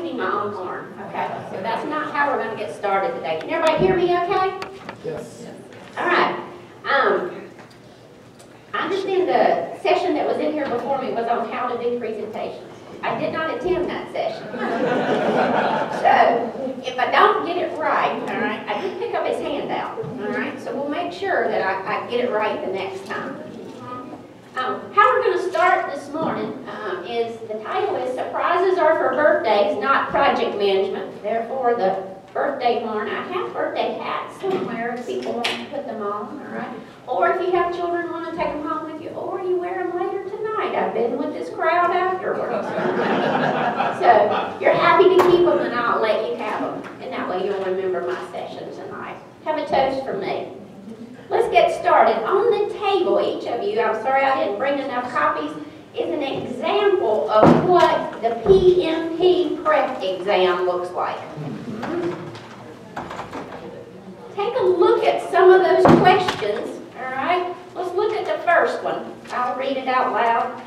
tooting my own horn. Okay, so that's not how we're going to get started today. Can everybody hear me okay? Yes. All right. I understand the session that was in here before me was on how to do presentations. I did not attend that session. So, if I don't get it right, all right, I did pick up his handout, all right, so we'll make sure that I get it right the next time. How we're going to start this morning is, the title is Surprises Are for Birthdays, Not Project Management. Therefore, the birthday horn. I have birthday hats somewhere if people want to put them on, all right? Or if you have children want to take them home with you, or you wear them later tonight. I've been with this crowd afterwards. So you're happy to keep them and I'll let you have them. And that way you'll remember my session tonight. Have a toast for me. Let's get started. On the table, each of you, I'm sorry I didn't bring enough copies, is an example of what the PMP prep exam looks like. Take a look at some of those questions, all right? Let's look at the first one. I'll read it out loud.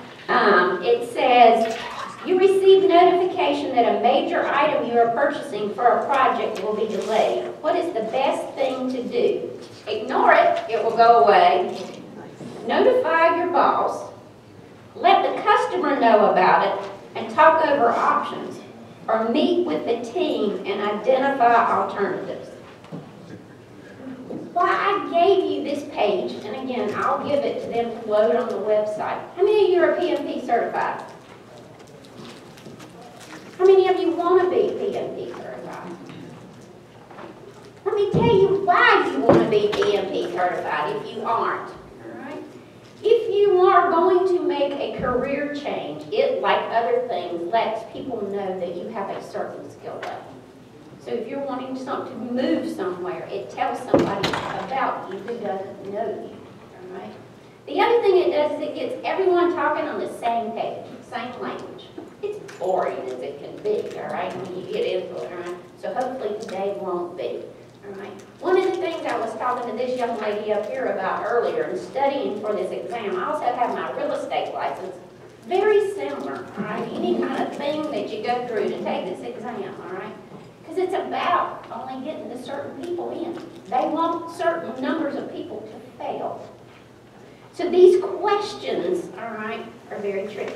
It says, you received notification that a major item you are purchasing for a project will be delayed. What is the best thing to do? Ignore it, it will go away. Notify your boss. Let the customer know about it and talk over options. Or meet with the team and identify alternatives. Why I gave you this page, and again, I'll give it to them to load on the website. How many of you are PMP certified? How many of you want to be PMP certified? Let me tell you why you want to be PMP certified if you aren't. All right? If you are going to make a career change, it, like other things, lets people know that you have a certain skill level. So if you're wanting to move somewhere, it tells somebody about you who doesn't know you. All right? The other thing it does is it gets everyone talking on the same page, same language. It's boring as it can be, all right, when you get into it, all right? So hopefully today won't be, all right? One of the things I was talking to this young lady up here about earlier and studying for this exam, I also have my real estate license. Very similar, all right? Any kind of thing that you go through to take this exam, all right? Because it's about only getting the certain people in. They want certain numbers of people to fail. So these questions, all right, are very tricky.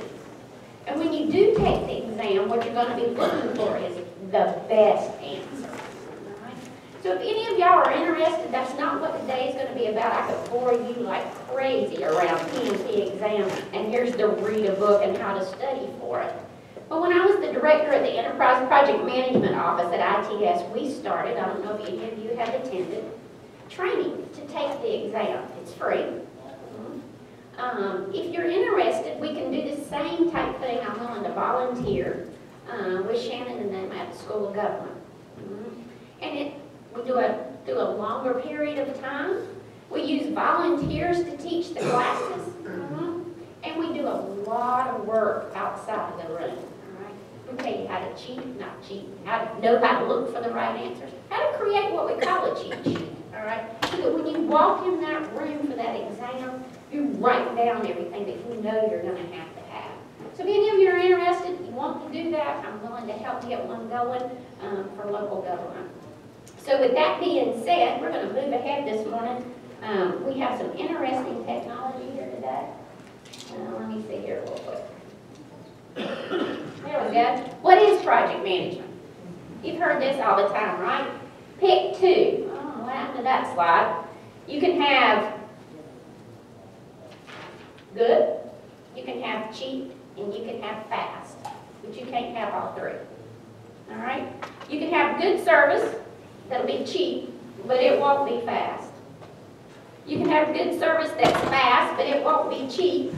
And when you do take the exam, what you're going to be looking for is the best answer. All right? So if any of y'all are interested, that's not what today is going to be about. I could bore you like crazy around PMP exam, and here's the read a book and how to study for it. But when I was the director at the Enterprise Project Management Office at ITS, we started, I don't know if any of you have attended, training to take the exam. It's free. If you're interested, we can do the same type thing. I'm willing to volunteer with Sharon and them at the School of Government. And we do a longer period of time. We use volunteers to teach the classes. And we do a lot of work outside of the room. We tell you how to cheat, not cheat, how to know how to look for the right answers, how to create what we call a cheat sheet, all right? So that when you walk in that room for that exam, you write down everything that you know you're going to have. So if any of you are interested, you want to do that, I'm willing to help get one going for local government. So with that being said, we're going to move ahead this morning. We have some interesting technology here today. Let me see here real quick. There we go. What is project management? You've heard this all the time, right? Pick two. Oh, what happened to that slide? You can have good, you can have cheap, and you can have fast. But you can't have all three. All right? You can have good service that'll be cheap, but it won't be fast. You can have good service that's fast, but it won't be cheap.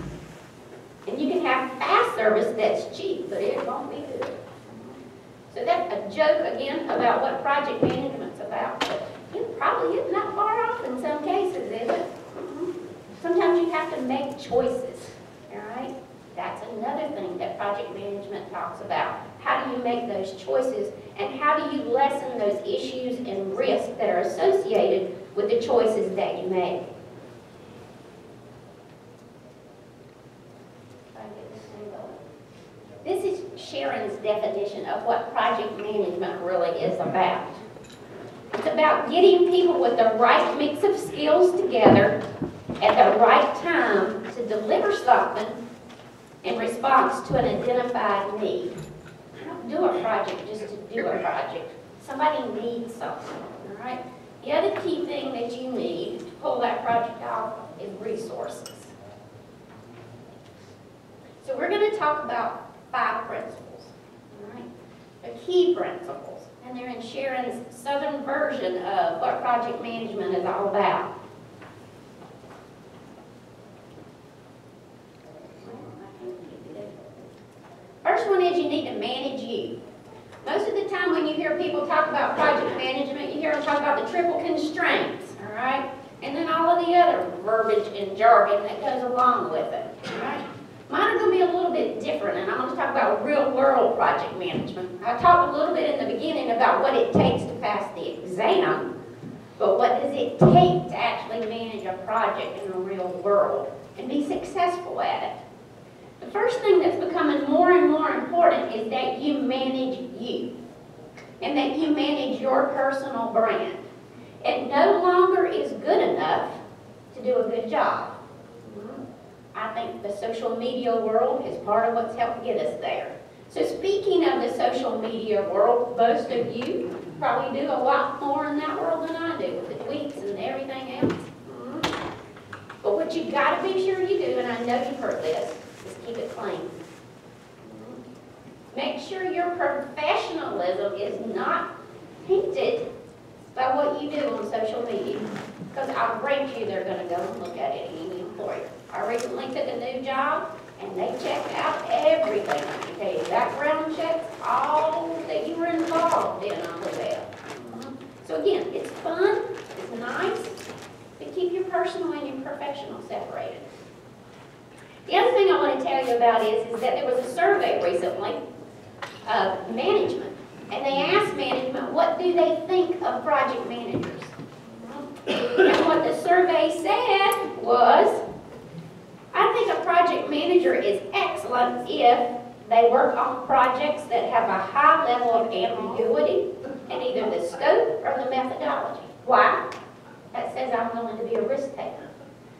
And you can have fast service that's cheap, but it won't be good. So that's a joke, again, about what project management's about. But it probably isn't that far off in some cases, is it? Sometimes you have to make choices, all right? That's another thing that project management talks about. How do you make those choices, and how do you lessen those issues and risks that are associated with the choices that you make? This is Sharon's definition of what project management really is about. It's about getting people with the right mix of skills together at the right time to deliver something in response to an identified need. I don't do a project just to do a project. Somebody needs something, all right? The other key thing that you need to pull that project off is resources. So we're going to talk about 5 principles, all right? The key principles, and they're in Sharon's Southern version of what project management is all about. First one is you need to manage you. Most of the time when you hear people talk about project management, you hear them talk about the triple constraints, all right? And then all of the other verbiage and jargon that goes along with it, all right? Mine are going to be a little bit different, and I'm going to talk about real-world project management. I talked a little bit in the beginning about what it takes to pass the exam, but what does it take to actually manage a project in the real world and be successful at it? The first thing that's becoming more and more important is that you manage you and that you manage your personal brand. It no longer is good enough to do a good job. I think the social media world is part of what's helped get us there. So speaking of the social media world, most of you probably do a lot more in that world than I do with the tweets and everything else. But what you got to be sure you do, and I know you've heard this, is keep it clean. Make sure your professionalism is not tainted by what you do on social media. Because I guarantee you they're going to go and look at it in any employer. I recently took a new job and they checked out everything. I can tell you, background checks, all that you were involved in on the web. So again, it's fun, it's nice, but keep your personal and your professional separated. The other thing I want to tell you about is that there was a survey recently of management, and they asked management, what do they think of project managers? And what the survey said was, I think a project manager is excellent if they work on projects that have a high level of ambiguity in either the scope or the methodology. Why? That says I'm willing to be a risk taker.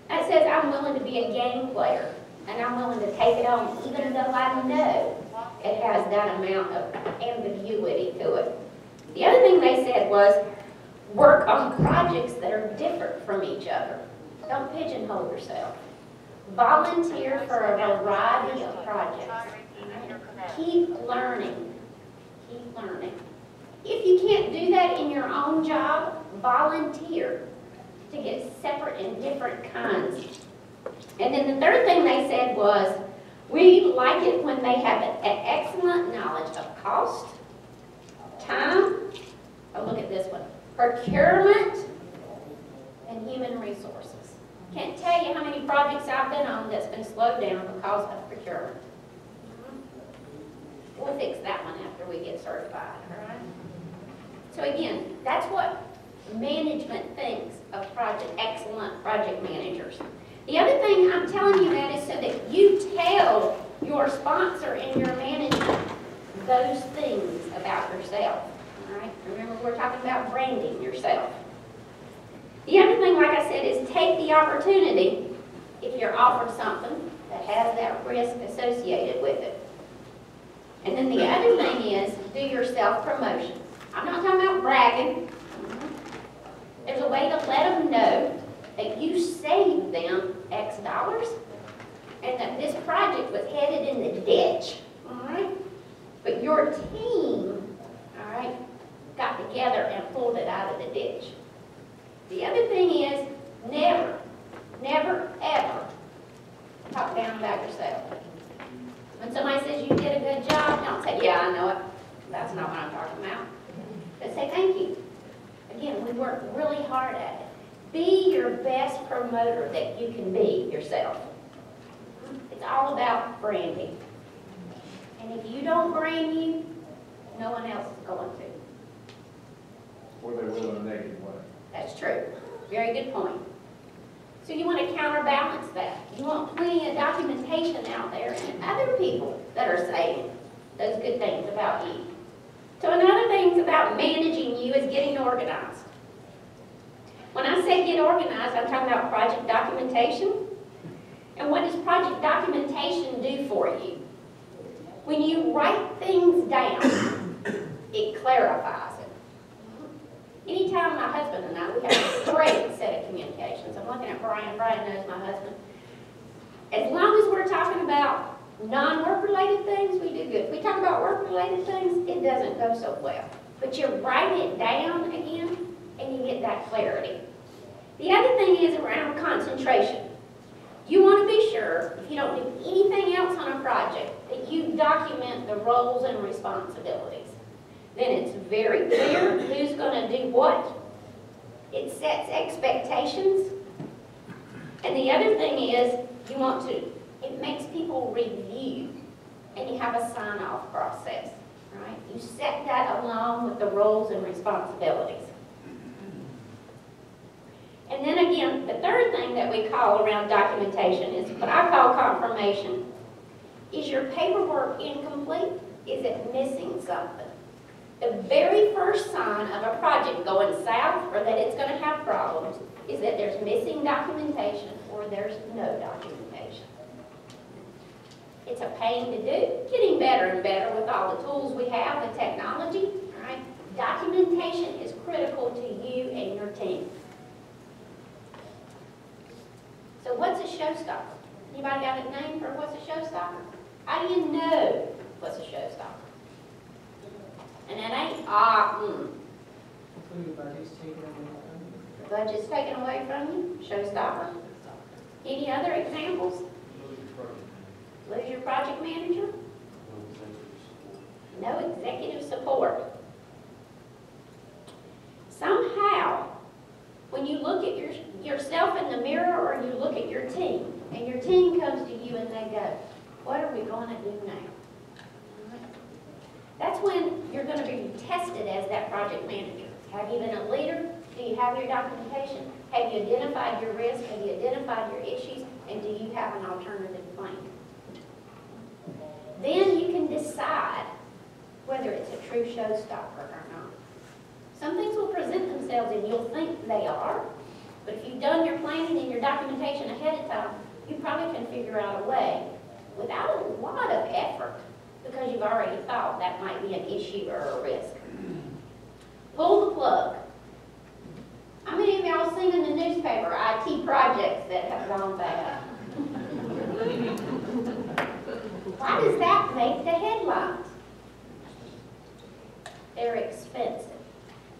That says I'm willing to be a game player. And I'm willing to take it on even though I know it has that amount of ambiguity to it. The other thing they said was work on projects that are different from each other. Don't pigeonhole yourself. Volunteer for a variety of projects. Keep learning. Keep learning. If you can't do that in your own job, volunteer to get separate and different kinds. And then the third thing they said was, we like it when they have an excellent knowledge of cost, time, oh look at this one, procurement, and human resources. Can't tell you how many projects I've been on that's been slowed down because of procurement. We'll fix that one after we get certified, all right? So again, that's what management thinks of excellent project managers. The other thing I'm telling you that is so that you tell your sponsor and your management those things about yourself. All right? Remember, we're talking about branding yourself. The other thing, like I said, is take the opportunity if you're offered something that has that risk associated with it. And then the other thing is do your self-promotion. I'm not talking about bragging. There's a way to let them know that you saved them X dollars and that this project was headed in the ditch, all right? But your team, all right, got together and pulled it out of the ditch. The other thing is never, ever talk down about yourself. When somebody says you did a good job, don't say, yeah, I know it. That's not what I'm talking about. But say thank you. Again, we work really hard at it. Be your best promoter that you can be yourself. It's all about branding. And if you don't brand you, no one else is going to. Or they will in a negative way. That's true. Very good point. So you want to counterbalance that. You want plenty of documentation out there and other people that are saying, those good things about you. So another thing about managing you is getting organized. When I say get organized, I'm talking about project documentation. And what does project documentation do for you? When you write things down, it clarifies it. Anytime my husband and I, we have a great set of communications. I'm looking at Brian. Brian knows my husband. As long as we're talking about non-work related things, we do good. If we talk about work related things, it doesn't go so well. But you write it down again, and you get that clarity. The other thing is around concentration. You want to be sure, if you don't do anything else on a project, that you document the roles and responsibilities. Then it's very clear who's going to do what. It sets expectations. And the other thing is, you want to, it makes people review, and you have a sign-off process, right? You set that along with the roles and responsibilities. And then again, the third thing that we call around documentation is what I call confirmation. Is your paperwork incomplete? Is it missing something? The very first sign of a project going south or that it's going to have problems is that there's missing documentation or there's no documentation. It's a pain to do, getting better and better with all the tools we have, the technology, right? Documentation is critical to you and your team. So what's a showstopper? Anybody got a name for what's a showstopper? How do you know what's a showstopper? And it ain't, When your budget's taken away from you. The budget's taken away from you, showstopper. Any other examples? Lose your project manager? No executive support. Somehow, when you look at yourself in the mirror or you look at your team, and your team comes to you and they go, what are we going to do now? That's when you're going to be tested as that project manager. Have you been a leader? Do you have your documentation? Have you identified your risk? Have you identified your issues? And do you have an alternative plan? Then you can decide whether it's a true showstopper or not. Some things will present themselves and you'll think they are, but if you've done your planning and your documentation ahead of time, you probably can figure out a way without a lot of effort because you've already thought that might be an issue or a risk. Pull the plug. How many of y'all seen in the newspaper IT projects that have gone bad? Why does that make the headlines? They're expensive.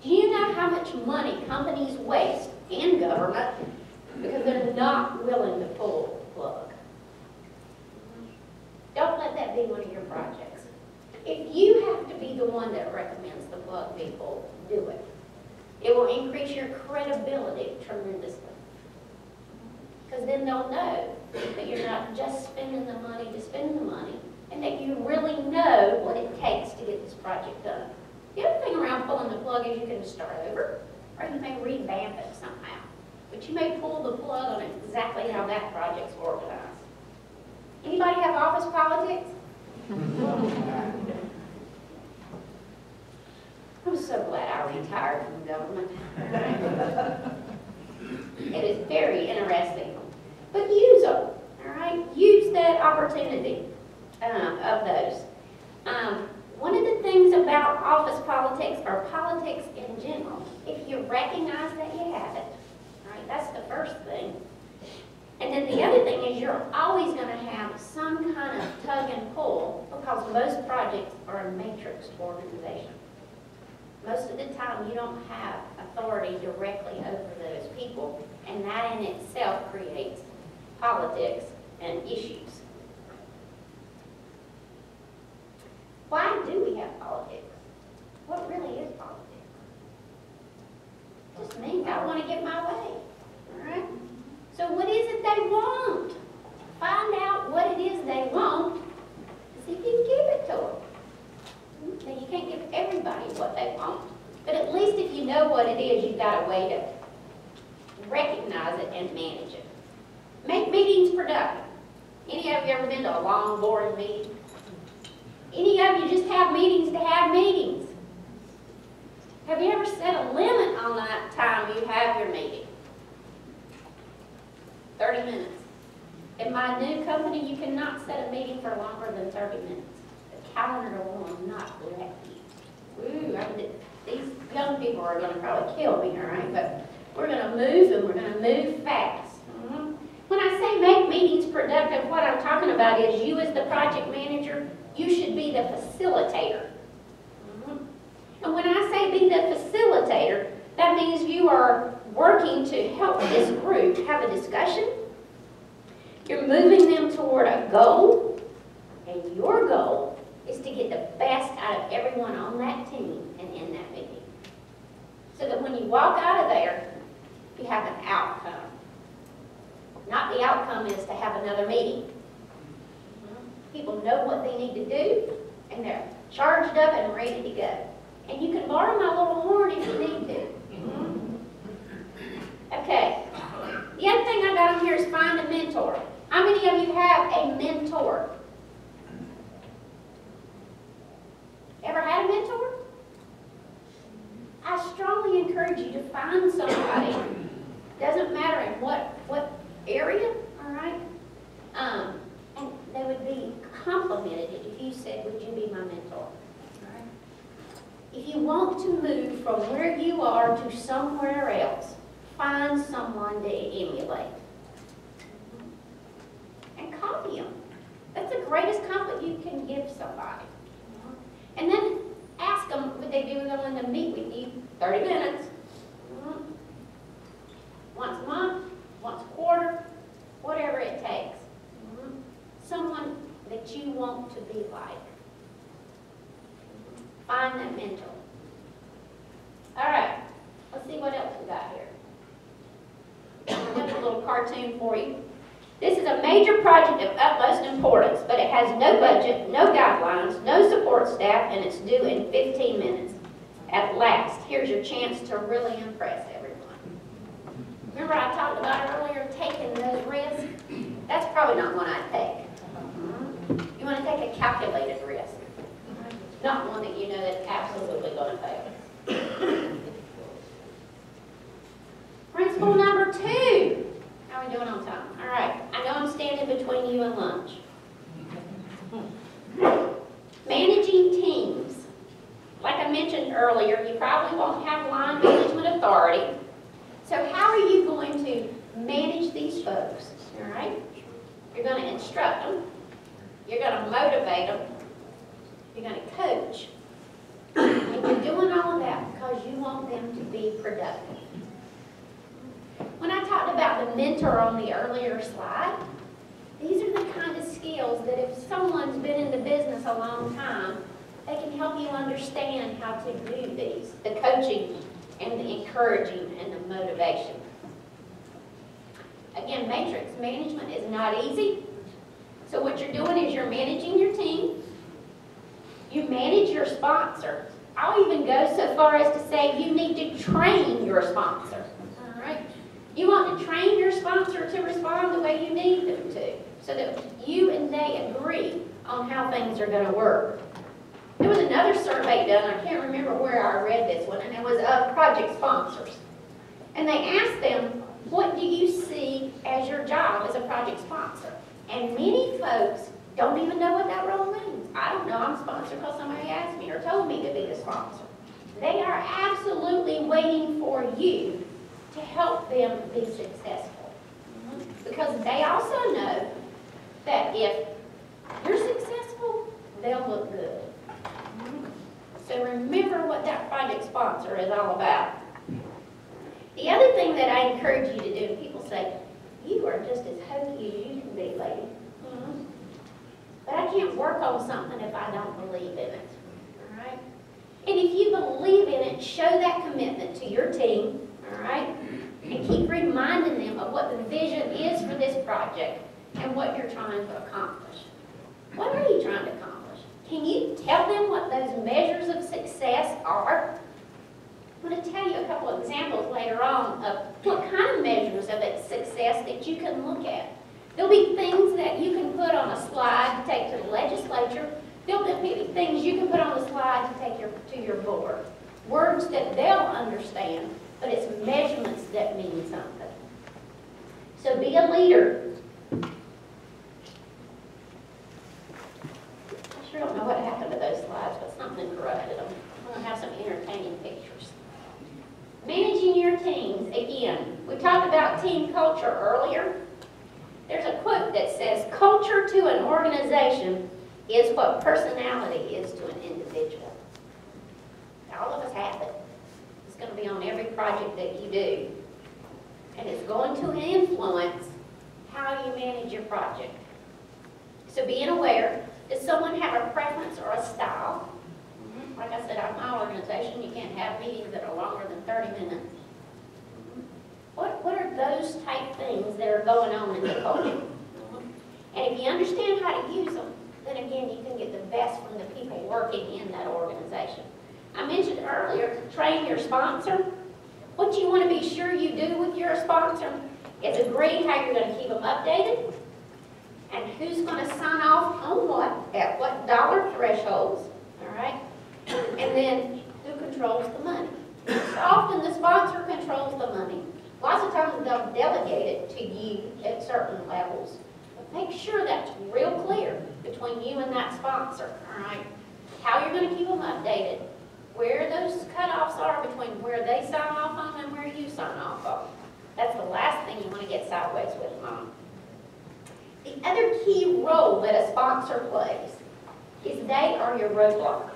Do you know how much money companies waste, and government, because they're not willing to pull the plug? Don't let that be one of your projects. If you have to be the one that recommends the plug be pulled, do it. It will increase your credibility tremendously. Because then they'll know that you're not just spending the money to spend the money, and that you really know what it takes to get this project done. The other thing around pulling the plug is you can start over, or you may revamp it somehow. But you may pull the plug on exactly how that project's organized. Anybody have office politics? I'm so glad I retired from government. It is very interesting. But use them, all right? Use that opportunity of those. One of the things about office politics, or politics in general, if you recognize that you have it, right, that's the first thing. And then the other thing is you're always going to have some kind of tug and pull because most projects are a matrix organization. Most of the time you don't have authority directly over those people, and that in itself creates politics and issues. Why do we have politics? What really is politics? Just means I want to get my way, all right? So what is it they want? Find out what it is they want, see if you can give it to them. Now, you can't give everybody what they want, but at least if you know what it is, you've got a way to recognize it and manage it. Make meetings productive. Any of you ever been to a long, boring meeting? Any of you just have meetings to have meetings? Have you ever set a limit on that time you have your meeting? 30 minutes. In my new company, you cannot set a meeting for longer than 30 minutes. The calendar will not let you. Ooh, these young people are going to probably kill me, all right? But we're going to move, and we're going to move fast. When I say make meetings productive, what I'm talking about is you as the project manager, you should be the facilitator. And when I say be the facilitator, that means you are working to help this group have a discussion. You're moving them toward a goal, and your goal is to get the best out of everyone on that team and in that meeting. So that when you walk out of there, you have an outcome. Not the outcome is to have another meeting. People know what they need to do, and they're charged up and ready to go. And you can borrow my little horn if you need to. Okay. The other thing I got on here is find a mentor. How many of you have a mentor? Ever had a mentor? I strongly encourage you to find somebody. Doesn't matter in what area, all right? And they would be complimented if you said, would you be my mentor? All right? If you want to move from where you are to somewhere else, find someone to emulate. And copy them. That's the greatest compliment you can give somebody. And then ask them, would they be willing to meet with you 30 minutes? Once a month, once a quarter, whatever it takes. Someone that you want to be like. Find that mentor. All right, let's see what else we got here. Another little cartoon for you. This is a major project of utmost importance, but it has no budget, no guidelines, no support staff, and it's due in 15 minutes. At last, here's your chance to really impress everyone. Remember I talked about earlier, taking those risks? That's probably not one I'd take. You want to take a calculated risk, not one that you know that's absolutely going to fail. Principle number 2. How are we doing on time? All right. I know I'm standing between you and lunch. Managing teams. Like I mentioned earlier, you probably won't have line management authority. So how are you going to manage these folks? All right? You're going to instruct them. You're going to motivate them. You're going to coach. And you're doing all of that because you want them to be productive. When I talked about the mentor on the earlier slide, these are the kind of skills that if someone's been in the business a long time, they can help you understand how to do these, the coaching and the encouraging and the motivation. Again, matrix management is not easy. So what you're doing is you're managing your team. You manage your sponsor. I'll even go so far as to say you need to train your sponsor. All right? You want to train your sponsor to respond the way you need them to, so that you and they agree on how things are going to work. There was another survey done, I can't remember where I read this one, and it was of project sponsors. And they asked them, what do you see as your job as a project sponsor? And many folks don't even know what that role means. I don't know, I'm sponsored because somebody asked me or told me to be the sponsor. They are absolutely waiting for you to help them be successful. Because they also know that if you're successful, they'll look good. So remember what that project sponsor is all about. The other thing that I encourage you to do, people say, you are just as hokey as you can be, lady. But I can't work on something if I don't believe in it. All right? And if you believe in it, show that commitment to your team. All right? And keep reminding them of what the vision is for this project and what you're trying to accomplish. What are you trying to accomplish? Can you tell them what those measures of success are? I'm going to tell you a couple of examples later on of what kind of measures of success that you can look at. There'll be things that you can put on a slide to take to the legislature. Build up things you can put on the slide to take to your board. Words that they'll understand, but it's measurements that mean something. So be a leader. I sure don't know what happened to those slides, but something corrupted them. I'm going to have some entertaining pictures. Managing your teams. Again, we talked about team culture earlier. There's a quote that says, culture to an organization is what personality is to an individual. All of us have it. It's going to be on every project that you do. And it's going to influence how you manage your project. So being aware, does someone have a preference or a style? Like I said, at my organization, you can't have meetings that are longer than 30 minutes. What are those type things that are going on in the culture? And if you understand how to use them, then again, you can get the best from the people working in that organization. I mentioned earlier, train your sponsor. What you want to be sure you do with your sponsor is agree how you're going to keep them updated and who's going to sign off on what, at what dollar thresholds, all right? And then who controls the money. So often the sponsor controls the money. Lots of times they'll delegate it to you at certain levels. But make sure that's real clear between you and that sponsor, all right? How you're going to keep them updated, where those cutoffs are between where they sign off on and where you sign off on. That's the last thing you want to get sideways with, Mom. The other key role that a sponsor plays is they are your roadblock. All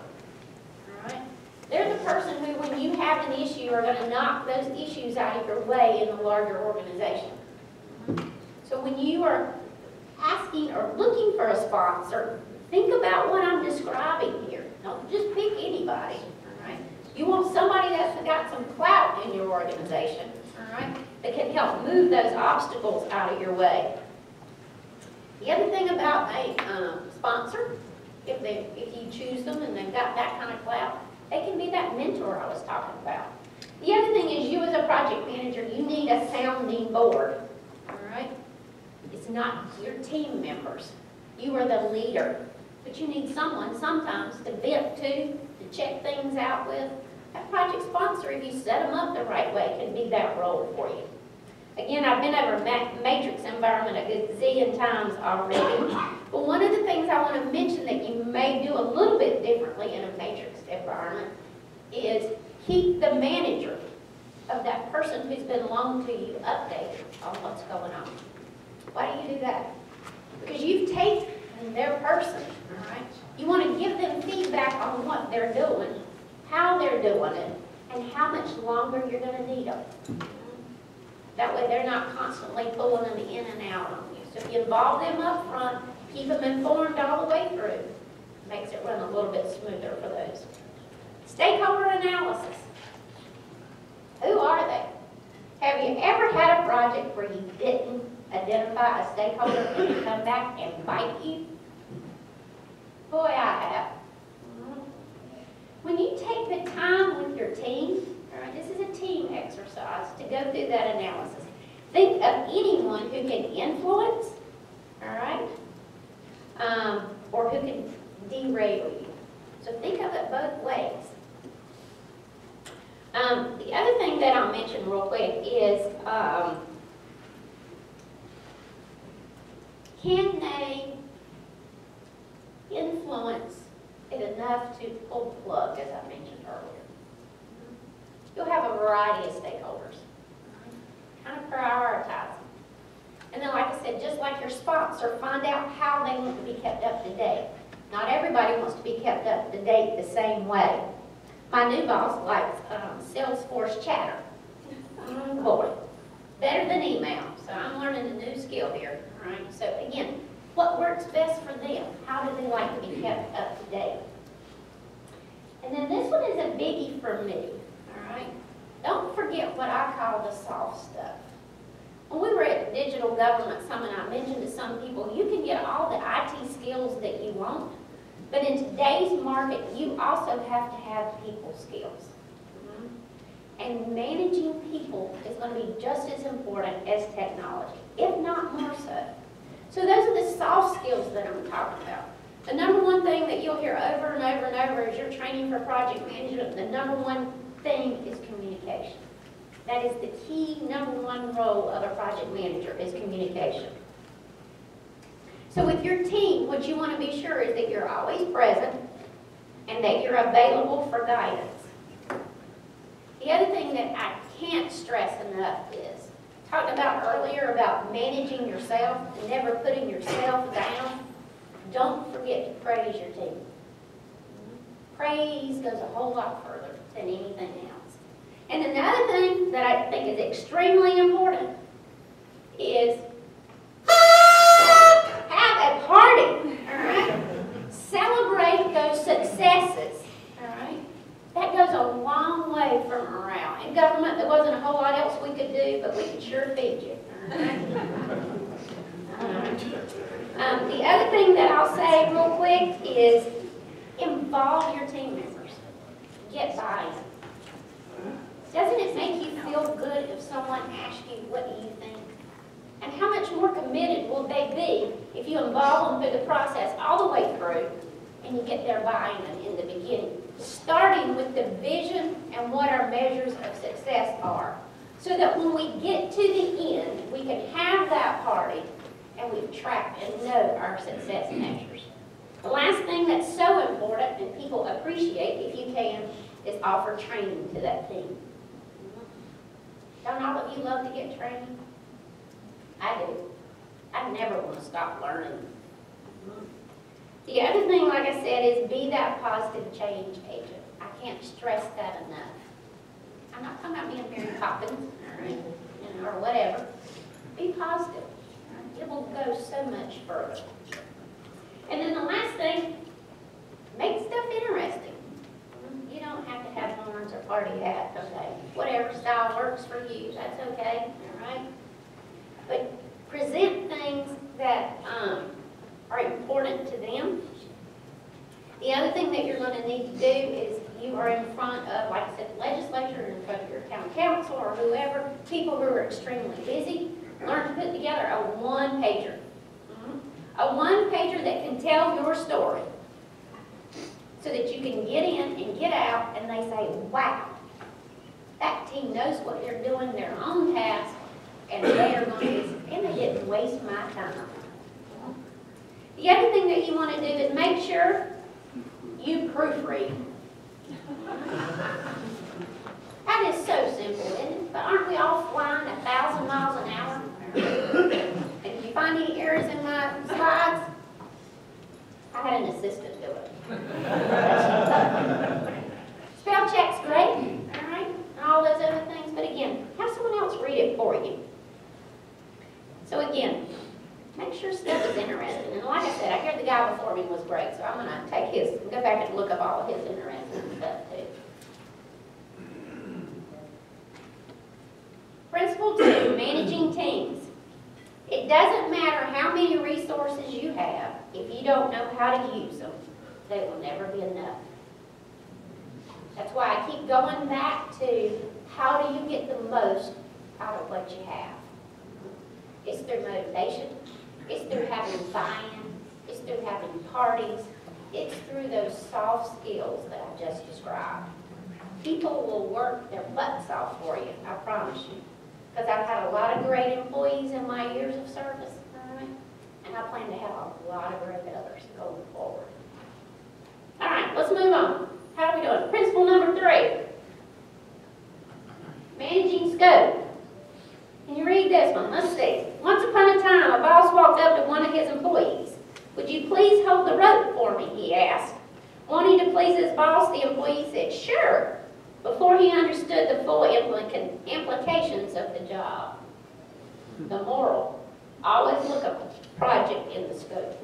right? They're the person who, when you have an issue, are going to knock those issues out of your way in the larger organization. So when you are asking or looking for a sponsor, think about what I'm describing here. Don't just pick anybody. All right? You want somebody that's got some clout in your organization, all right, that can help move those obstacles out of your way. The other thing about a sponsor, if you choose them and they've got that kind of clout, they can be that mentor I was talking about. The other thing is, you as a project manager, you need a sounding board, all right? It's not your team members. You are the leader, but you need someone sometimes to vent to check things out with. That project sponsor, if you set them up the right way, can be that role for you. Again, I've been over matrix environment a gazillion times already, but one of the things I want to mention that you may do a little bit differently in a matrix environment is keep the manager of that person who's been loaned to you updated on what's going on. Why do you do that? Because you've taken their person, all right? You want to give them feedback on what they're doing, how they're doing it, and how much longer you're going to need them. That way they're not constantly pulling them in and out on you. So if you involve them up front, keep them informed all the way through, it makes it run a little bit smoother for those. Stakeholder analysis. Who are they? Have you ever had a project where you didn't identify a stakeholder and they come back and bite you? Boy, I have. When you take the time with your team, all right, this is a team exercise to go through that analysis. Think of anyone who can influence, all right, or who can derail you. So think of it both ways. The other thing that I'll mention real quick is, can they influence it enough to pull the plug, as I mentioned earlier? You'll have a variety of stakeholders. Kind of prioritize them. And then, like I said, just like your sponsor, find out how they want to be kept up to date. Not everybody wants to be kept up to date the same way. My new boss likes Salesforce chatter. Boy, better than email. So I'm learning a new skill here. All right. So again, what works best for them? How do they like to be kept up to date? And then this one is a biggie for me. All right. Don't forget what I call the soft stuff. When we were at the Digital Government Summit, I mentioned to some people, you can get all the IT skills that you want, but in today's market, you also have to have people skills. And managing people is going to be just as important as technology, if not more so. So those are the soft skills that I'm talking about. The number one thing that you'll hear over and over and over as you're training for project management, the number one thing is communication. That is the key number one role of a project manager is communication. So with your team, what you want to be sure is that you're always present and that you're available for guidance. The other thing that I can't stress enough is, talked about earlier about managing yourself and never putting yourself down. Don't forget to praise your team. Praise goes a whole lot further than anything else. And another thing that I think is extremely important is have a party, all right? Celebrate those successes, all right? That goes a long way for morale. In government, there wasn't a whole lot else we could do, but we could sure feed you, all right? The other thing that I'll say real quick is involve your team members. Get buy-in. Doesn't it make you feel good if someone asks you, what do you think? And how much more committed will they be if you involve them through the process all the way through and you get their buy-in in the beginning? Starting with the vision and what our measures of success are. So that when we get to the end, we can have that party and we've tracked and know our success measures. The last thing that's so important and people appreciate, if you can, is offer training to that team. Don't all of you love to get training? I do. I never want to stop learning. The other thing, like I said, is be that positive change agent. I can't stress that enough. I'm not talking about being Mary Poppins or whatever. Be positive. It will go so much further. And then the last thing, make stuff interesting. You don't have to have horns or party hats, okay? Whatever style works for you, that's okay, all right? But present things that are important to them. The other thing that you're going to need to do is you are in front of, like I said, the legislature, in front of your town council or whoever, people who are extremely busy. Learn to put together a one-pager. A one-pager that can tell your story so that you can get in and get out and they say, wow, that team knows what they're doing, their own task, and they are going to, and they didn't waste my time. The other thing that you want to do is make sure you proofread. That is so simple, isn't it? But aren't we all flying 1,000 miles an hour? And did you find any errors in my slides? I had an assistant do it. Spell check's great, all right, and all those other things. But again, have someone else read it for you. So again, make sure stuff is interesting. And like I said, I hear the guy before me was great, so I'm going to take his, go back and look up all of his interesting stuff too. Principle 2, managing teams. It doesn't matter how many resources you have, if you don't know how to use them, they will never be enough. That's why I keep going back to how do you get the most out of what you have. It's through motivation, it's through having buy-in, it's through having parties, it's through those soft skills that I just described. People will work their butts off for you, I promise you. Because I've had a lot of great employees in my years of service, all right? And I plan to have a lot of great others going forward. All right, let's move on. How are we doing? Principle number 3, managing scope. Can you read this one? Let's see. Once upon a time, a boss walked up to one of his employees. Would you please hold the rope for me, he asked. Wanting to please his boss, the employee said, sure, before he understood the full implications of the job. The moral, always look at the project in the scope.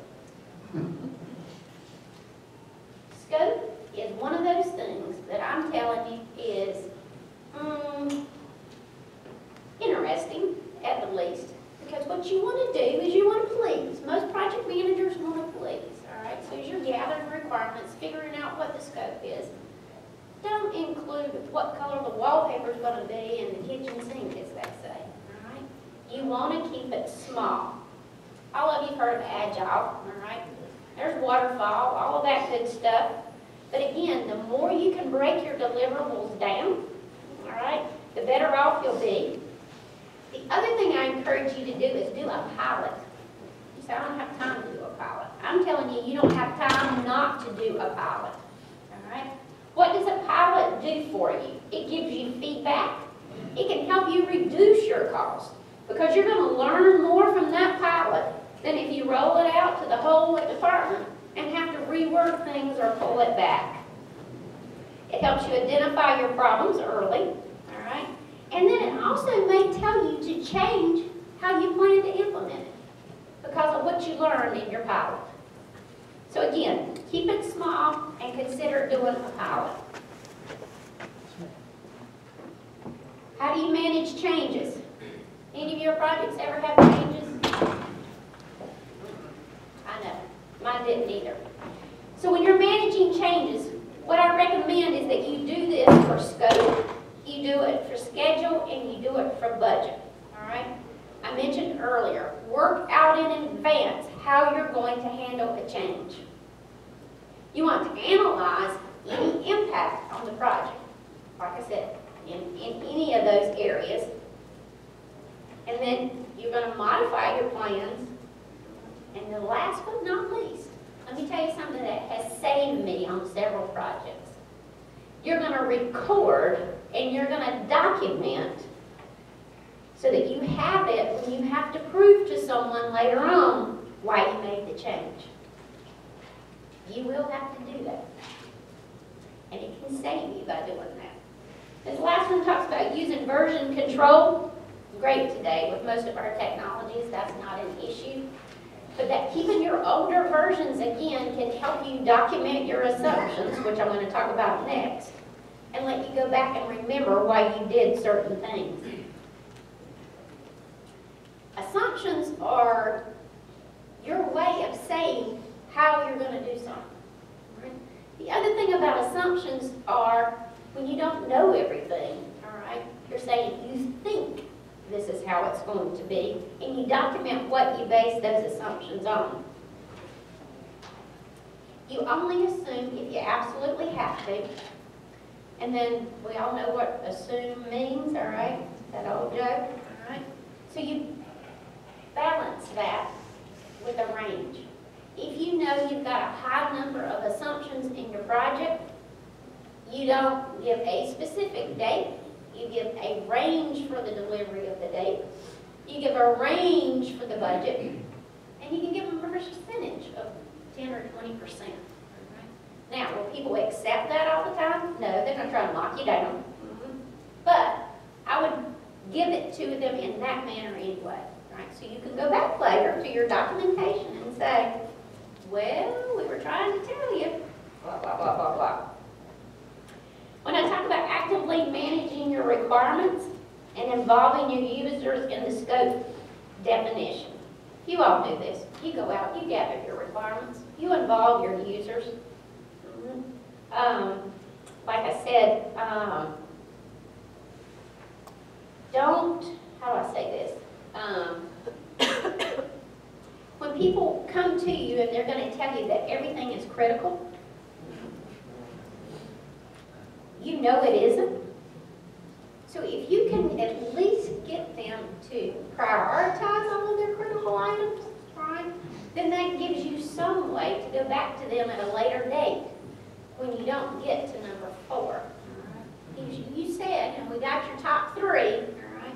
Scope is one of those things that I'm telling you is interesting, at the least. Because what you want to do is you want to please. Most project managers want to please, all right? So as you're gathering requirements, figuring out what the scope is, don't include what color the wallpaper is going to be and the kitchen sink, as they say, all right? You want to keep it small. All of you have heard of Agile, all right? there's waterfall, all of that good stuff. But again, the more you can break your deliverables down, all right, the better off you'll be. The other thing I encourage you to do is do a pilot. You say, I don't have time to do a pilot. I'm telling you, you don't have time not to do a pilot. All right? What does a pilot do for you? It gives you feedback. It can help you reduce your cost because you're going to learn more from that pilot than if you roll it out to the whole department and have to rework things or pull it back. It helps you identify your problems early, all right? And then it also may tell you to change how you plan to implement it because of what you learned in your pilot. So again, keep it small and consider doing a pilot. How do you manage changes? Any of your projects ever have changes? I know. Mine didn't either. So when you're managing changes, what I recommend is that you do this for scope, you do it for schedule, and you do it for budget. All right? I mentioned earlier, work out in advance how you're going to handle a change. You want to analyze any impact on the project, like I said, in any of those areas. And then you're going to modify your plans. And the last but not least, let me tell you something that has saved me on several projects. You're going to record and you're going to document so that you have it when you have to prove to someone later on why you made the change. You will have to do that. And it can save you by doing that. This last one talks about using version control. Great today with most of our technologies, that's not an issue. But that keeping your older versions, again, can help you document your assumptions, which I'm going to talk about next, and let you go back and remember why you did certain things. Assumptions are your way of saying how you're going to do something. Right? The other thing about assumptions are when you don't know everything, all right, you're saying you think this is how it's going to be, and you document what you base those assumptions on. You only assume if you absolutely have to, and then we all know what assume means, all right? That old joke, all right? So you balance that with a range. If you know you've got a high number of assumptions in your project, you don't give a specific date. You give a range for the delivery of the date. You give a range for the budget. And you can give them a percentage of 10 or 20%. Right? Now, will people accept that all the time? No, they're going to try to knock you down. But I would give it to them in that manner anyway. Right? So you can go back later to your documentation and say, well, we were trying to tell you, blah, blah, blah, blah, blah. When I talk about actively managing your requirements and involving your users in the scope definition, you all do this. You go out, you gather your requirements, you involve your users. Like I said, don't, how do I say this? When people come to you and they're going to tell you that everything is critical, you know it isn't. So if you can at least get them to prioritize all of their critical items, right, then that gives you some way to go back to them at a later date when you don't get to number 4. You said, and we got your top 3, all right,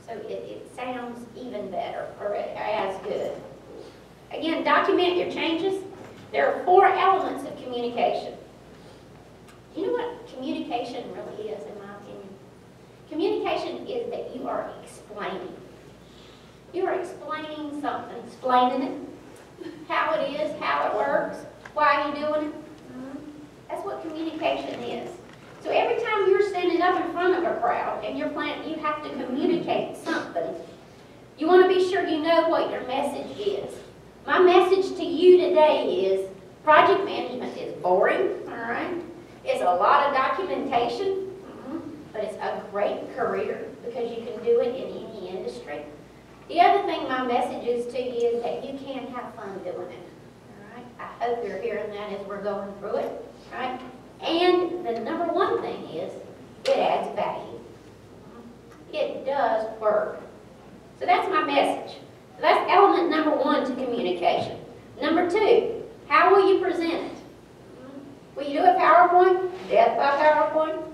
so it sounds even better or as good. Again, document your changes. There are 4 elements of communication. You know what communication really is, in my opinion? Communication is that you are explaining. You are explaining something, explaining it, how it is, how it works, why you're doing it. That's what communication is. So every time you're standing up in front of a crowd and you're planning, you have to communicate something. You want to be sure you know what your message is. My message to you today is project management is boring, all right? It's a lot of documentation, but it's a great career because you can do it in any industry. The other thing my message is to you is that you can have fun doing it, all right? I hope you're hearing that as we're going through it, right? And the number one thing is, it adds value. It does work. So that's my message. So that's element number one to communication. Number two, how will you present it? Will you do a PowerPoint? Death by PowerPoint?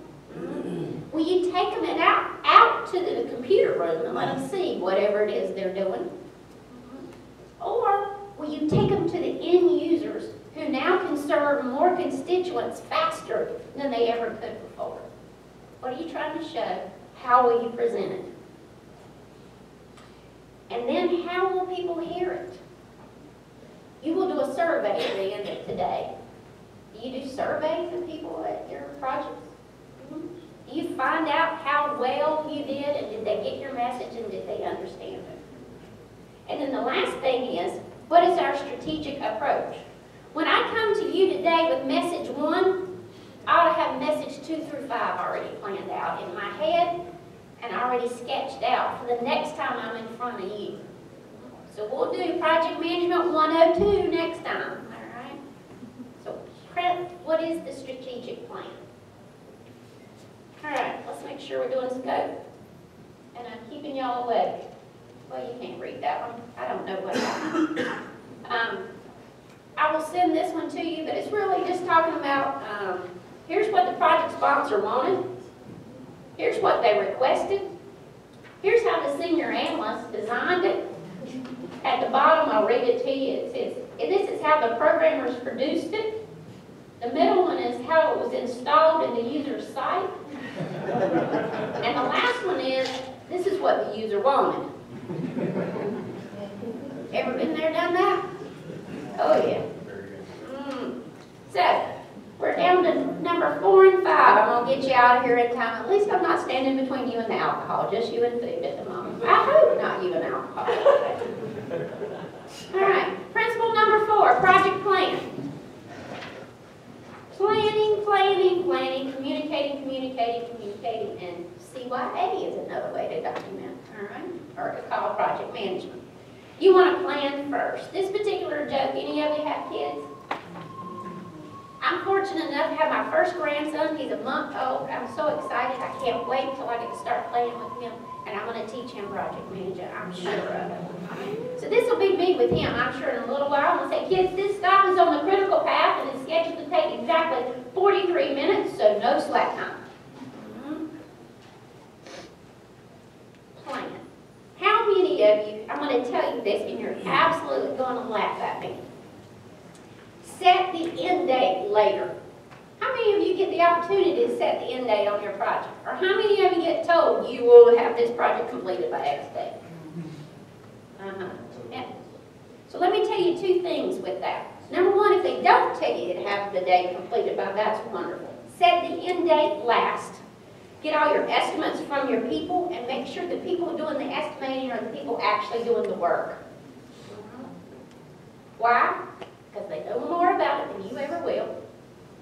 Will you take them out to the computer room and let them see whatever it is they're doing? Or will you take them to the end users who now can serve more constituents faster than they ever could before? What are you trying to show? How will you present it? And then how will people hear it? You will do a survey at the end of today. Do you do surveys of people at your projects? Do you find out how well you did, and did they get your message, and did they understand it? And then the last thing is, what is our strategic approach? When I come to you today with message 1, I ought to have message 2 through 5 already planned out in my head and already sketched out for the next time I'm in front of you. So we'll do Project Management 102 next time, all right? So what is the strategic plan? All right, let's make sure we're doing scope. And I'm keeping y'all awake. Well, you can't read that one. I don't know what happened. I will send this one to you, but it's really just talking about, here's what the project sponsor wanted. Here's what they requested. Here's how the senior analyst designed it. At the bottom, I'll read it to you. It says, this is how the programmers produced it. The middle one is how it was installed in the user's site. And the last one is, this is what the user wanted. Ever been there, done that? Oh, yeah. So, we're down to number 4 and 5. I'm going to get you out of here in time. At least I'm not standing between you and the alcohol, just you and food at the moment. I hope not you and alcohol. All right, principle number 4, project plan. Planning, planning, planning, communicating, communicating, communicating, and CYA is another way to document, all right, or to call project management. You want to plan first. This particular joke, any of you have kids? I'm fortunate enough to have my first grandson. He's a month old. I'm so excited. I can't wait till I get to start playing with him, and I'm going to teach him project management, I'm sure of it. So this will be me with him, I'm sure, in a little while. I'm going to say, kids, this stop is on the critical path and is scheduled to take exactly 43 minutes, so no slack time. Plan. How many of you, I'm going to tell you this, and you're absolutely going to laugh at me. Set the end date later. How many of you get the opportunity to set the end date on your project? Or how many of you get told you will have this project completed by X date? Yeah. So let me tell you 2 things with that. Number 1, if they don't tell you to have the date completed by, that's wonderful. Set the end date last. Get all your estimates from your people and make sure the people doing the estimating are the people actually doing the work. Why? Because they know more about it than you ever will.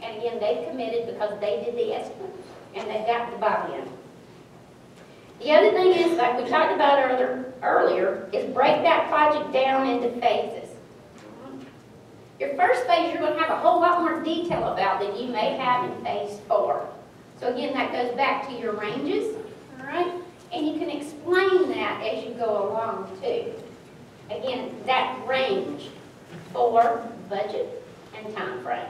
And again, they've committed because they did the estimate and they've got the buy-in. The other thing is, like we talked about earlier, is break that project down into phases. Your first phase, you're going to have a whole lot more detail about than you may have in phase 4. So again, that goes back to your ranges, all right? And you can explain that as you go along too. Again, that range for budget and time frame.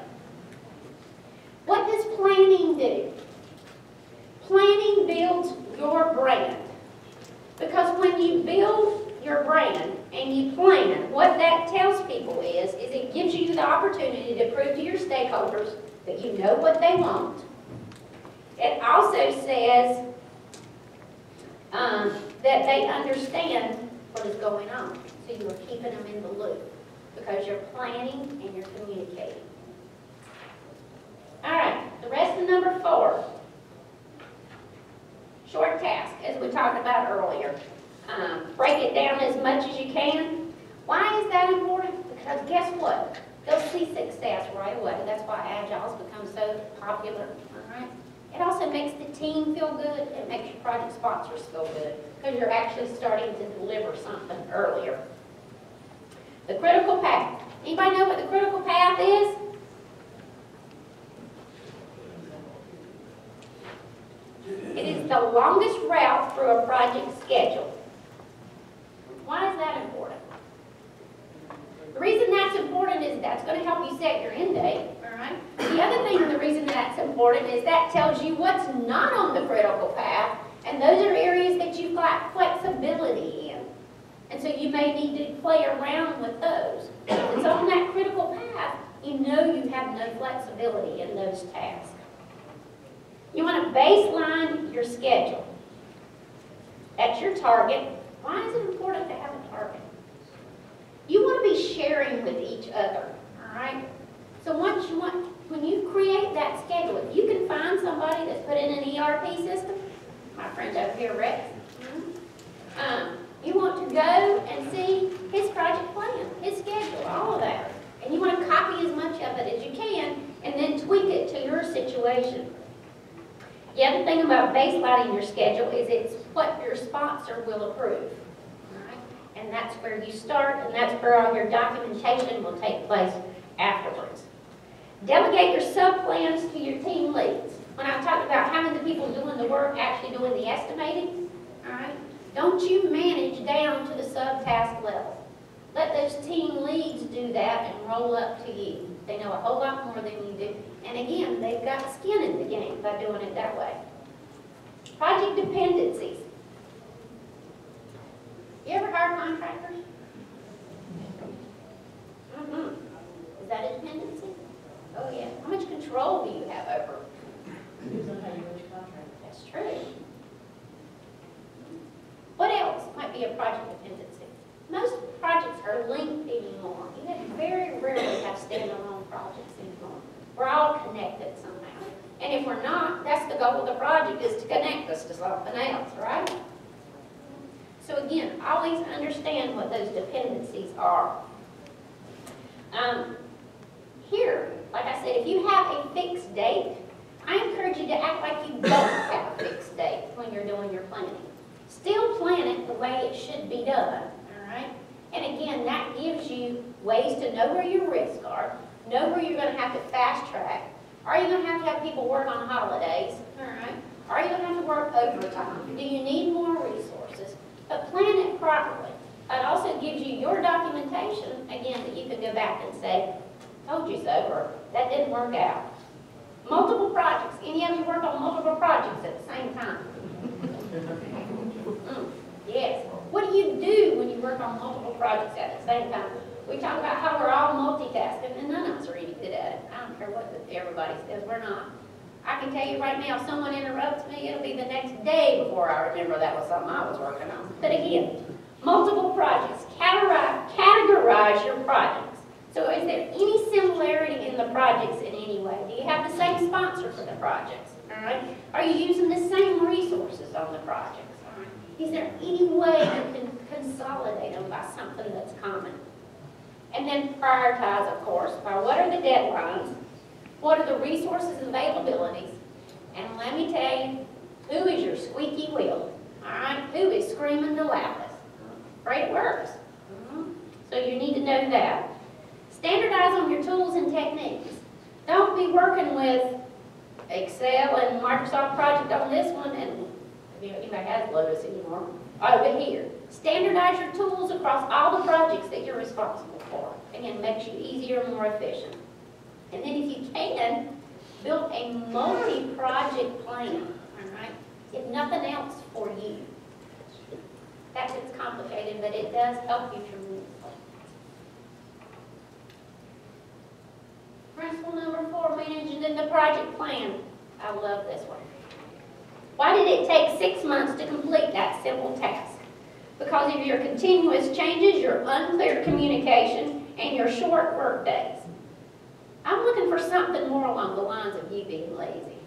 What does planning do? Planning builds your brand. Because when you build your brand and you plan, what that tells people is it gives you the opportunity to prove to your stakeholders that you know what they want. It also says that they understand what is going on. So you are keeping them in the loop because you're planning and you're communicating. All right, the rest of number 4. Short task, as we talked about earlier. Break it down as much as you can. Why is that important? Because guess what? They'll see success right away. That's why Agile's become so popular. All right? It also makes the team feel good. It makes your project sponsors feel good because you're actually starting to deliver something earlier. The critical path. Anybody know what the critical path is? It is the longest route through a project schedule. Why is that important? The reason that's important is that's going to help you set your end date, all right? The other thing, the reason that's important is that tells you what's not on the critical path, and those are areas that you've got flexibility in. And so you may need to play around with those. If it's on that critical path, you know you have no flexibility in those tasks. You want to baseline your schedule. That's your target. Why is it important to have a target? You want to be sharing with each other, all right? So when you create that schedule, if you can find somebody that's put in an ERP system, my friend over here, Rex, you want to go and see his project plan, his schedule, all of that. And you want to copy as much of it as you can and then tweak it to your situation. The other thing about baselining your schedule is it's what your sponsor will approve. All right? And that's where you start, and that's where all your documentation will take place afterwards. Delegate your sub-plans to your team leads. When I talked about having the people doing the work actually doing the estimating, all right, don't you manage down to the sub-task level. Let those team leads do that and roll up to you. They know a whole lot more than you do. And again, they've got skin in the game by doing it that way. Project dependencies. You ever hire contractors? Is that a dependency? Oh yeah. How much control do you have over? Depends on how you run your contract. That's true. What else might be a project dependency? Most projects are linked anymore. You very rarely have standalone projects anymore. We're all connected somehow. And if we're not, that's the goal of the project, is to connect us to something else, right? So again, always understand what those dependencies are. Here, like I said, if you have a fixed date, I encourage you to act like you don't have a fixed date when you're doing your planning. Still plan it the way it should be done, all right? And again, that gives you ways to know where your risks are, know where you're going to have to fast track. Are you going to have people work on holidays, all right? Are you going to have to work overtime? Do you need more resources? But plan it properly. It also gives you your documentation, again, that you can go back and say, told you so, or that didn't work out. Multiple projects. Any of you work on multiple projects at the same time? Yes. What do you do when you work on multiple projects at the same time? We talk about how we're all multitasking, and none of us are any good at it. I don't care what everybody says, we're not. I can tell you right now, if someone interrupts me, it'll be the next day before I remember that was something I was working on. But again, multiple projects. Categorize your projects. So is there any similarity in the projects in any way? Do you have the same sponsor for the projects? All right. Are you using the same resources on the projects? All right. Is there any way you can consolidate them by something that's common? And then prioritize, of course, by what are the deadlines, what are the resources and availabilities, and let me tell you, who is your squeaky wheel? All right. Who is screaming the loudest? Great works. So you need to know that. Standardize on your tools and techniques. Don't be working with Excel and Microsoft Project on this one, and if anybody has Lotus anymore, over here. Standardize your tools across all the projects that you're responsible for. Again, makes you easier and more efficient. And then if you can, build a multi-project plan, all right? If nothing else for you. That gets complicated, but it does help you tremendously. Principle number 4, managing the project plan. I love this one. Why did it take 6 months to complete that simple task? Because of your continuous changes, your unclear communication, and your short work days. I'm looking for something more along the lines of you being lazy.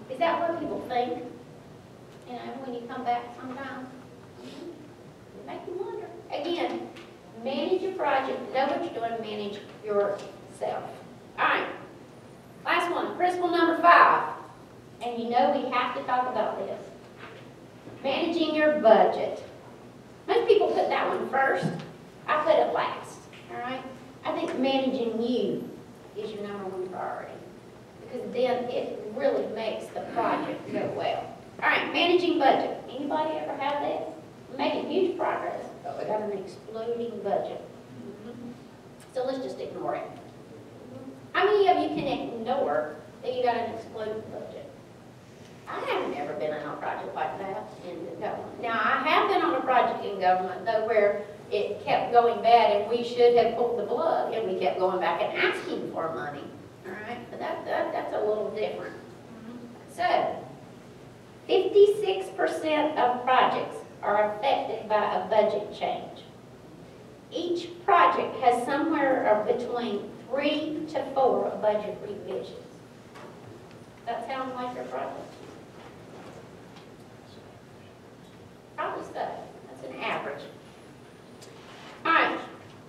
Is that what people think? You know, when you come back sometimes? It makes you wonder. Again, manage your project, know what you're doing, manage yourself. All right, last one, principle number 5. And you know we have to talk about this. Managing your budget. Most people put that one first. I put it last, all right? I think managing you is your number one priority, because then it really makes the project go well. All right, managing budget. Anybody ever have that? We're making huge progress, but we got an exploding budget. So let's just ignore it. How many of you can ignore that you got an exploding budget? I haven't ever been on a project like that in government. Now, I have been on a project in government, though, where it kept going bad and we should have pulled the plug and we kept going back and asking for money. All right, but that's a little different. So, 56% of projects are affected by a budget change. Each project has somewhere between 3 to 4 budget revisions. That sound like your project? Probably so. That's an average. All right.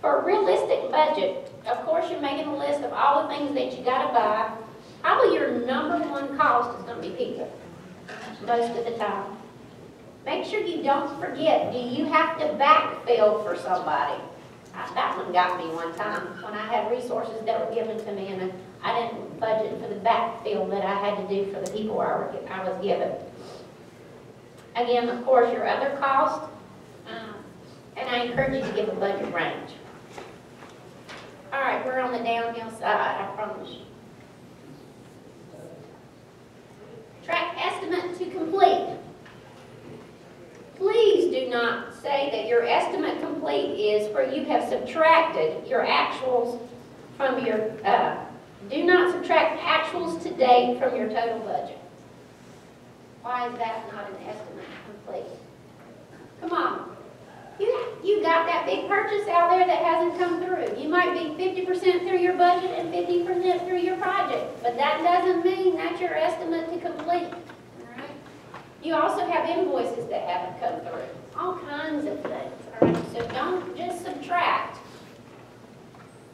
For a realistic budget, of course, you're making a list of all the things that you got to buy. Probably your number one cost is going to be people, most of the time. Make sure you don't forget, do you have to backfill for somebody? That one got me one time when I had resources that were given to me and I didn't budget for the backfill that I had to do for the people I was given. Again, of course, your other costs, and I encourage you to give a budget range. All right, we're on the downhill side, I promise you. Track estimate to complete. Please do not say that your estimate complete is where you have subtracted your actuals from your, do not subtract actuals to date from your total budget. Why is that not an estimate complete? Come on. You got that big purchase out there that hasn't come through. You might be 50% through your budget and 50% through your project, but that doesn't mean that's your estimate to complete. All right? You also have invoices that haven't come through. All kinds of things. All right? So don't just subtract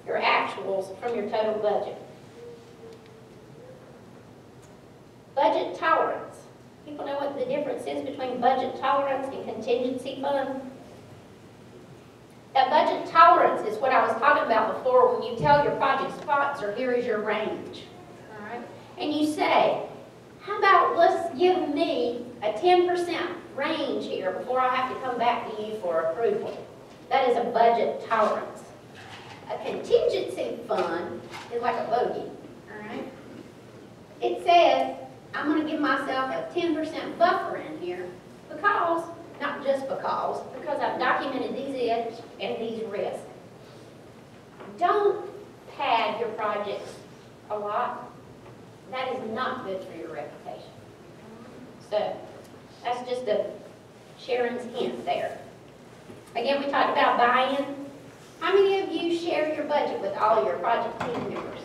your actuals from your total budget. Budget tolerance. People know what the difference is between budget tolerance and contingency fund? That budget tolerance is what I was talking about before when you tell your project sponsor, here is your range. All right? And you say, how about let's give me a 10% range here before I have to come back to you for approval. That is a budget tolerance. A contingency fund is like a bogey. All right? It says, I'm going to give myself a 10% buffer in here because, not just because I've documented these ifs and these risks. Don't pad your projects a lot. That is not good for your reputation. So, that's just a Sharon's hint there. Again, we talked about buy-in. How many of you share your budget with all your project team members?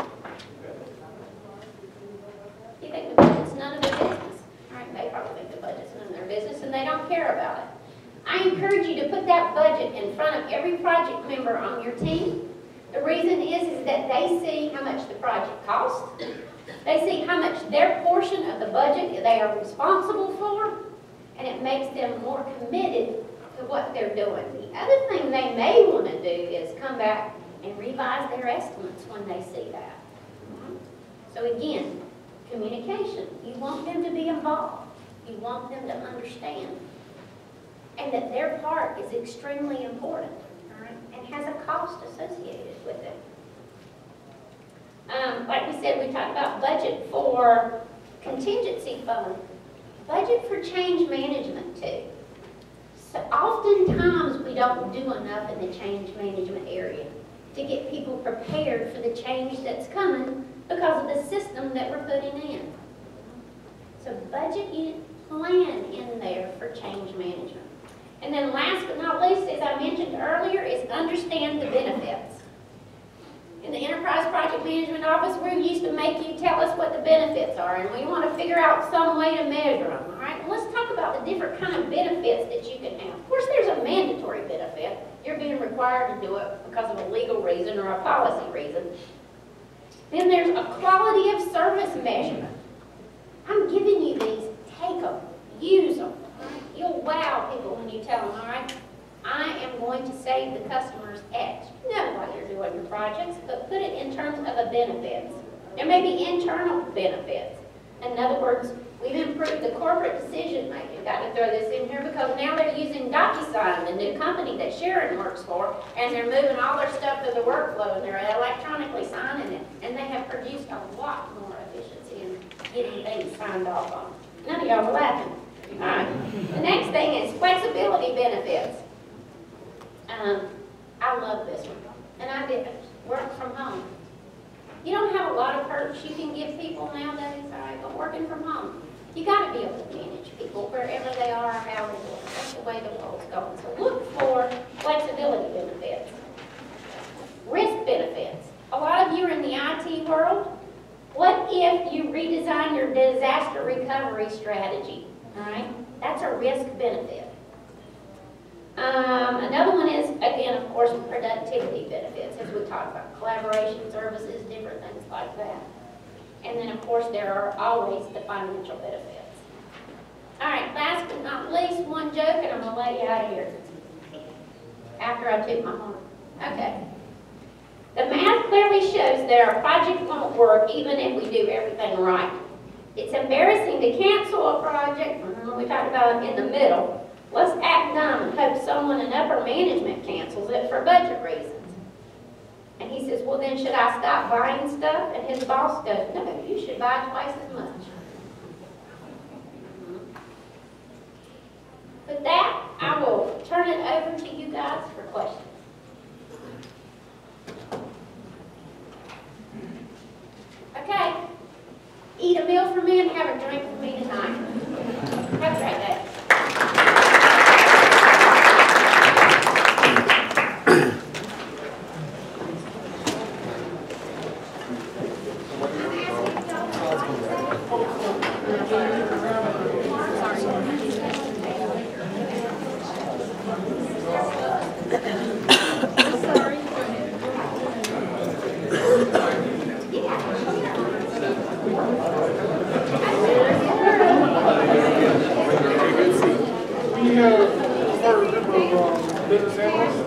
You think the budget's none of their business? All right, they probably think the budget's none of their business and they don't care about it. I encourage you to put that budget in front of every project member on your team. The reason is that they see how much the project costs. They see how much their portion of the budget they are responsible for, and it makes them more committed to what they're doing. The other thing they may want to do is come back and revise their estimates when they see that. So again, communication. You want them to be involved. You want them to understand. And that their part is extremely important, all right, and has a cost associated with it. Like we said, we talked about budget for contingency fund. Budget for change management too. So oftentimes we don't do enough in the change management area to get people prepared for the change that's coming because of the system that we're putting in. So budget plan in there for change management. And then last but not least, as I mentioned earlier, is understand the benefits. In the Enterprise Project Management Office, we're used to make you tell us what the benefits are, and we want to figure out some way to measure them. All right, well, let's talk about the different kind of benefits that you can have. Of course, there's a mandatory benefit. You're being required to do it because of a legal reason or a policy reason. Then there's a quality of service measurement. I'm giving you these. Take them. Use them. Right? You'll wow people when you tell them, all right, I am going to save the customers X. You know why you're doing employment projects, but put it in terms of a benefits. There may be internal benefits. In other words, we've improved the corporate decision making. Got to throw this in here because now they're using DocuSign, the new company that Sharon works for, and they're moving all their stuff to the workflow and they're electronically signing it. And they have produced a lot more efficiency in getting things signed off on. None of y'all are laughing. All right. The next thing is flexibility benefits. I love this one, and I did work from home. You don't have a lot of perks you can give people nowadays, all right, but working from home, you got to be able to manage people wherever they are, how they work. That's the way the world's going. So look for flexibility benefits. Risk benefits. A lot of you are in the IT world. What if you redesign your disaster recovery strategy? All right, that's a risk benefit. Another one is, again, of course, productivity benefits, as we talked about, collaboration services, different things like that. And then, of course, there are always the financial benefits. All right, last but not least, one joke, and I'm going to let you out of here after I took my horn. Okay. The math clearly shows that our project won't work even if we do everything right. It's embarrassing to cancel a project, we talked about it in the middle. Let's act dumb and hope someone in upper management cancels it for budget reasons. And he says, well, then should I stop buying stuff? And his boss goes, no, you should buy twice as much. With that, I will turn it over to you guys for questions. Okay. Eat a meal for me and have a drink for me tonight. Have a great day. We have heard a number of business analysts